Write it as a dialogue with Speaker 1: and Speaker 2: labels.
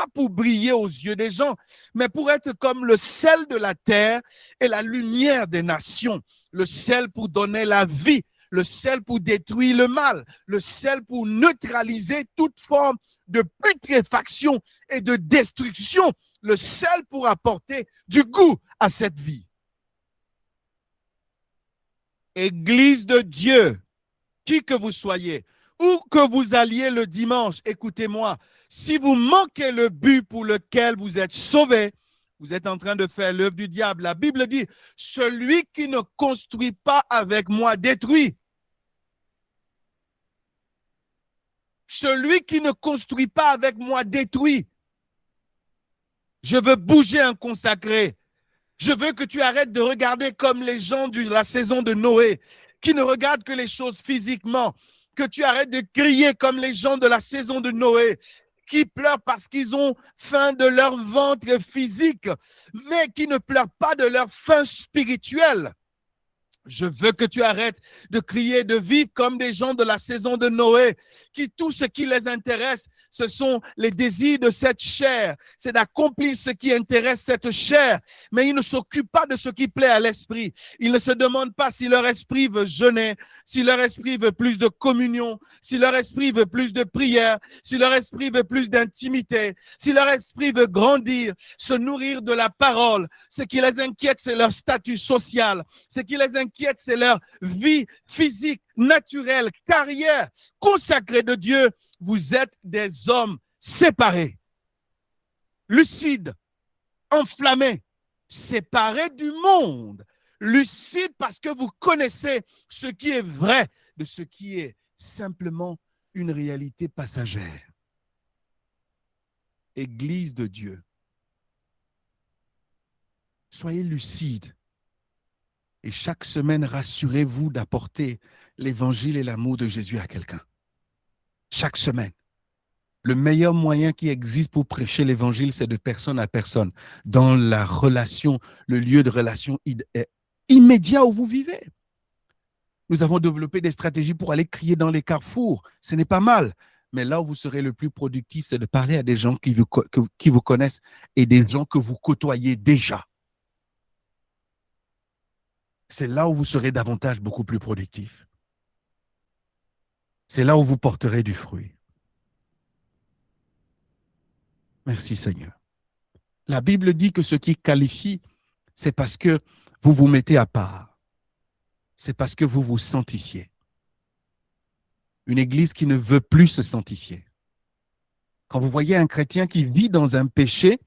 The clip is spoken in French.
Speaker 1: pas pour briller aux yeux des gens, mais pour être comme le sel de la terre et la lumière des nations. Le sel pour donner la vie, le sel pour détruire le mal, le sel pour neutraliser toute forme de putréfaction et de destruction, le sel pour apporter du goût à cette vie. Église de Dieu, qui que vous soyez, où que vous alliez le dimanche, écoutez-moi, si vous manquez le but pour lequel vous êtes sauvés, vous êtes en train de faire l'œuvre du diable. La Bible dit, celui qui ne construit pas avec moi détruit. Celui qui ne construit pas avec moi détruit. Je veux bouger un consacré. Je veux que tu arrêtes de regarder comme les gens de la saison de Noé, qui ne regardent que les choses physiquement, que tu arrêtes de crier comme les gens de la saison de Noé, qui pleurent parce qu'ils ont faim de leur ventre physique, mais qui ne pleurent pas de leur faim spirituelle. Je veux que tu arrêtes de crier, de vivre comme des gens de la saison de Noé, qui tout ce qui les intéresse, ce sont les désirs de cette chair. C'est d'accomplir ce qui intéresse cette chair. Mais ils ne s'occupent pas de ce qui plaît à l'esprit. Ils ne se demandent pas si leur esprit veut jeûner, si leur esprit veut plus de communion, si leur esprit veut plus de prière, si leur esprit veut plus d'intimité, si leur esprit veut grandir, se nourrir de la parole. Ce qui les inquiète, c'est leur statut social. Ce qui les inquiète, c'est leur vie physique, naturelle, carrière, consacrée de Dieu. Vous êtes des hommes séparés, lucides, enflammés, séparés du monde, lucides parce que vous connaissez ce qui est vrai de ce qui est simplement une réalité passagère. Église de Dieu, soyez lucides. Et chaque semaine, rassurez-vous d'apporter l'évangile et l'amour de Jésus à quelqu'un. Chaque semaine. Le meilleur moyen qui existe pour prêcher l'évangile, c'est de personne à personne, dans la relation, le lieu de relation immédiat où vous vivez. Nous avons développé des stratégies pour aller crier dans les carrefours. Ce n'est pas mal. Mais là où vous serez le plus productif, c'est de parler à des gens qui vous connaissent et des gens que vous côtoyez déjà. C'est là où vous serez davantage beaucoup plus productif. C'est là où vous porterez du fruit. Merci Seigneur. La Bible dit que ce qui qualifie, c'est parce que vous vous mettez à part. C'est parce que vous vous sanctifiez. Une église qui ne veut plus se sanctifier. Quand vous voyez un chrétien qui vit dans un péché,